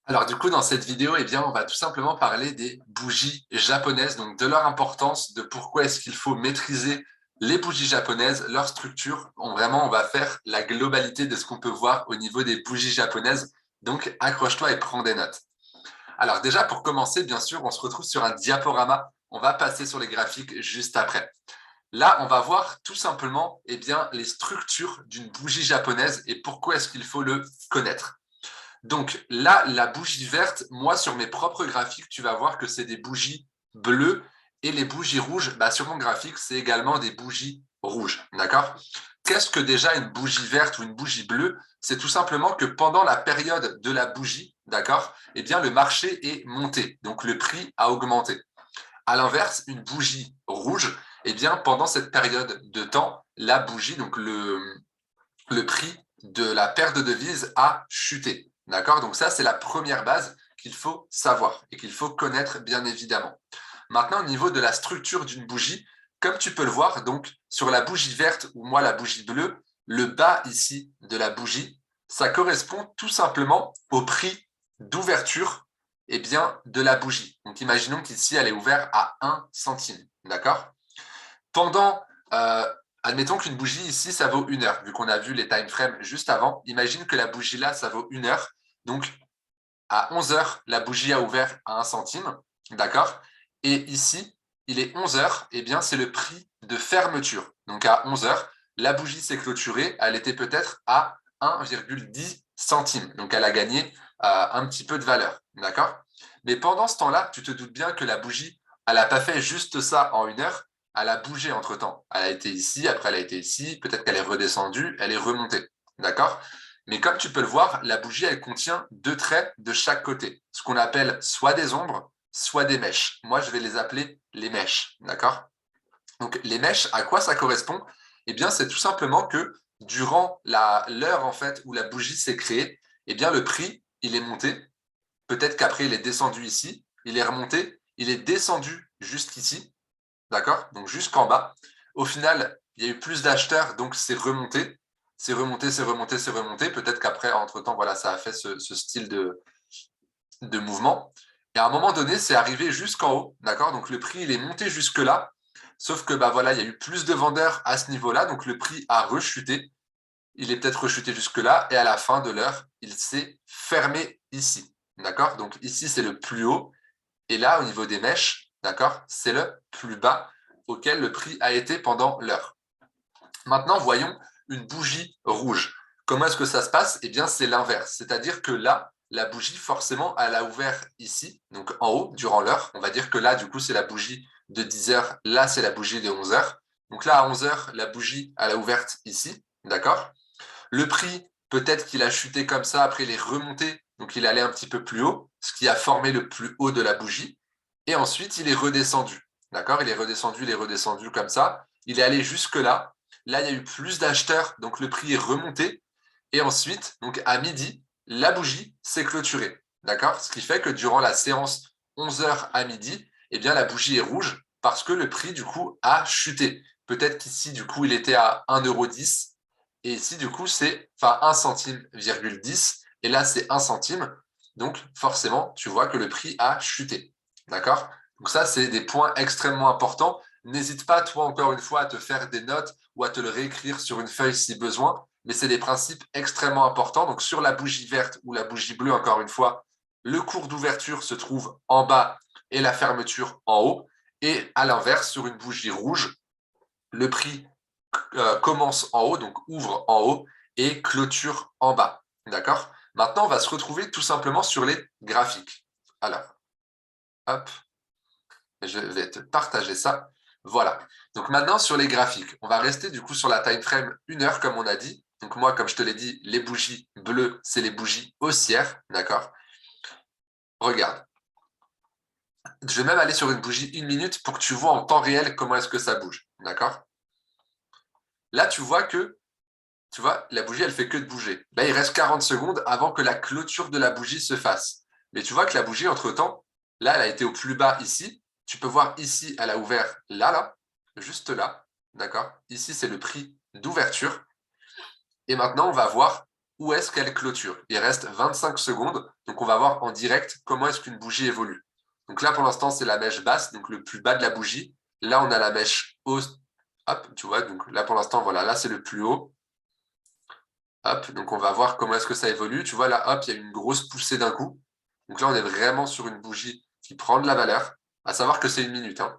Alors du coup, dans cette vidéo, eh bien, on va tout simplement parler des bougies japonaises, donc de leur importance, de pourquoi est-ce qu'il faut maîtriser les bougies japonaises, leur structure. Vraiment, on va faire la globalité de ce qu'on peut voir au niveau des bougies japonaises. Donc, accroche-toi et prends des notes. Alors déjà, pour commencer, bien sûr, on se retrouve sur un diaporama. On va passer sur les graphiques juste après. Là, on va voir tout simplement eh bien, les structures d'une bougie japonaise et pourquoi est-ce qu'il faut le connaître. Donc là, la bougie verte, moi, sur mes propres graphiques, tu vas voir que c'est des bougies bleues et les bougies rouges, sur mon graphique, c'est également des bougies rouges. D'accord? Qu'est-ce que déjà une bougie verte ou une bougie bleue? C'est tout simplement que pendant la période de la bougie, d'accord, eh bien, le marché est monté, donc le prix a augmenté. À l'inverse, une bougie rouge, eh bien, pendant cette période de temps, la bougie, donc le prix de la paire de devises a chuté. D'accord? Donc ça, c'est la première base qu'il faut savoir et qu'il faut connaître, bien évidemment. Maintenant, au niveau de la structure d'une bougie, comme tu peux le voir, donc sur la bougie verte ou moi la bougie bleue, le bas ici de la bougie, ça correspond tout simplement au prix d'ouverture eh bien, de la bougie. Donc imaginons qu'ici, elle est ouverte à 1 centime. D'accord? Pendant, admettons qu'une bougie ici, ça vaut 1 heure, vu qu'on a vu les time frames juste avant. Imagine que la bougie là, ça vaut 1 heure. Donc, à 11 heures, la bougie a ouvert à 1 centime. D'accord? Et ici, il est 11 heures, et bien, c'est le prix de fermeture. Donc, à 11 heures, la bougie s'est clôturée. Elle était peut-être à 1,10 centime. Donc, elle a gagné un petit peu de valeur. D'accord? Mais pendant ce temps-là, tu te doutes bien que la bougie, elle n'a pas fait juste ça en 1 heure. Elle a bougé entre-temps. Elle a été ici, après elle a été ici, peut-être qu'elle est redescendue, elle est remontée. D'accord? Mais comme tu peux le voir, la bougie, elle contient 2 traits de chaque côté, ce qu'on appelle soit des ombres, soit des mèches. Moi, je vais les appeler les mèches. D'accord? Donc, les mèches, à quoi ça correspond? Eh bien, c'est tout simplement que durant l'heure en fait, où la bougie s'est créée, eh bien, le prix, il est monté. Peut-être qu'après, il est descendu ici, il est remonté, il est descendu jusqu'ici, d'accord? Donc jusqu'en bas. Au final, il y a eu plus d'acheteurs, donc c'est remonté. C'est remonté, c'est remonté, c'est remonté. Peut-être qu'après, entre-temps, voilà, ça a fait ce style de mouvement. Et à un moment donné, c'est arrivé jusqu'en haut, d'accord? Donc le prix, il est monté jusque-là. Sauf que, voilà, il y a eu plus de vendeurs à ce niveau-là, donc le prix a rechuté. Il est peut-être rechuté jusque-là, et à la fin de l'heure, il s'est fermé ici, d'accord? Donc ici, c'est le plus haut, et là, au niveau des mèches, d'accord, c'est le plus bas auquel le prix a été pendant l'heure. Maintenant, voyons une bougie rouge. Comment est-ce que ça se passe? Eh bien, c'est l'inverse. C'est-à-dire que là, la bougie, forcément, elle a ouvert ici, donc en haut, durant l'heure. On va dire que là, du coup, c'est la bougie de 10 heures. Là, c'est la bougie de 11 heures. Donc là, à 11 heures, la bougie, elle a ouverte ici, d'accord? Le prix, peut-être qu'il a chuté comme ça, après il est remonté, donc il est allé un petit peu plus haut, ce qui a formé le plus haut de la bougie. Et ensuite, il est redescendu. D'accord? Il est redescendu comme ça. Il est allé jusque-là. Là, il y a eu plus d'acheteurs, donc le prix est remonté. Et ensuite, donc à midi, la bougie s'est clôturée. D'accord? Ce qui fait que durant la séance 11 heures à midi, eh bien, la bougie est rouge parce que le prix, du coup, a chuté. Peut-être qu'ici, du coup, il était à 1,10 €. Et ici, du coup, c'est 1 centime,10 €. Et là, c'est 1 centime. Donc, forcément, tu vois que le prix a chuté. D'accord? Donc ça, c'est des points extrêmement importants. N'hésite pas, toi, encore une fois, à te faire des notes ou à te le réécrire sur une feuille si besoin. Mais c'est des principes extrêmement importants. Donc, sur la bougie verte ou la bougie bleue, encore une fois, le cours d'ouverture se trouve en bas et la fermeture en haut. Et à l'inverse, sur une bougie rouge, le prix commence en haut, donc ouvre en haut, et clôture en bas. D'accord? Maintenant, on va se retrouver tout simplement sur les graphiques. Alors, hop, je vais te partager ça. Voilà. Donc maintenant, sur les graphiques, on va rester du coup sur la time frame 1 heure, comme on a dit. Donc moi, comme je te l'ai dit, les bougies bleues, c'est les bougies haussières. D'accord? Regarde. Je vais même aller sur une bougie 1 minute pour que tu vois en temps réel comment est-ce que ça bouge. D'accord? Là, tu vois que la bougie, elle fait que de bouger. Là, il reste 40 secondes avant que la clôture de la bougie se fasse. Mais tu vois que la bougie, entre-temps, là, elle a été au plus bas ici. Tu peux voir ici, elle a ouvert là, juste là. D'accord? Ici, c'est le prix d'ouverture. Et maintenant, on va voir où est-ce qu'elle clôture. Il reste 25 secondes, donc on va voir en direct comment est-ce qu'une bougie évolue. Donc là, pour l'instant, c'est la mèche basse, donc le plus bas de la bougie. Là, on a la mèche haute. Hop, tu vois, donc là, pour l'instant, voilà, là, c'est le plus haut. Hop, donc on va voir comment est-ce que ça évolue. Tu vois, là, hop, il y a une grosse poussée d'un coup. Donc là, on est vraiment sur une bougie qui prend de la valeur, à savoir que c'est 1 minute. Hein.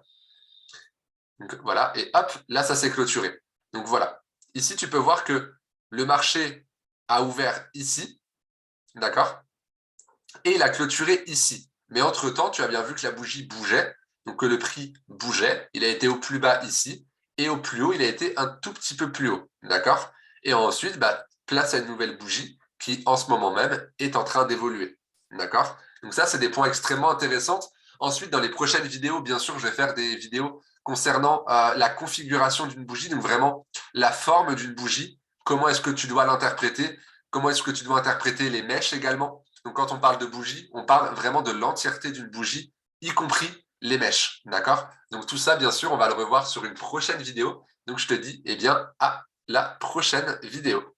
Donc voilà, et hop, là, ça s'est clôturé. Donc voilà. Ici, tu peux voir que le marché a ouvert ici, d'accord? Et il a clôturé ici. Mais entre-temps, tu as bien vu que la bougie bougeait, donc que le prix bougeait. Il a été au plus bas ici, et au plus haut, il a été un tout petit peu plus haut, d'accord? Et ensuite, place à une nouvelle bougie qui, en ce moment même, est en train d'évoluer, d'accord? Donc ça, c'est des points extrêmement intéressants. Ensuite, dans les prochaines vidéos, bien sûr, je vais faire des vidéos concernant la configuration d'une bougie, donc vraiment la forme d'une bougie, comment est-ce que tu dois l'interpréter, comment est-ce que tu dois interpréter les mèches également. Donc, quand on parle de bougie, on parle vraiment de l'entièreté d'une bougie, y compris les mèches, d'accord? Donc, tout ça, bien sûr, on va le revoir sur une prochaine vidéo. Donc, je te dis, eh bien, à la prochaine vidéo.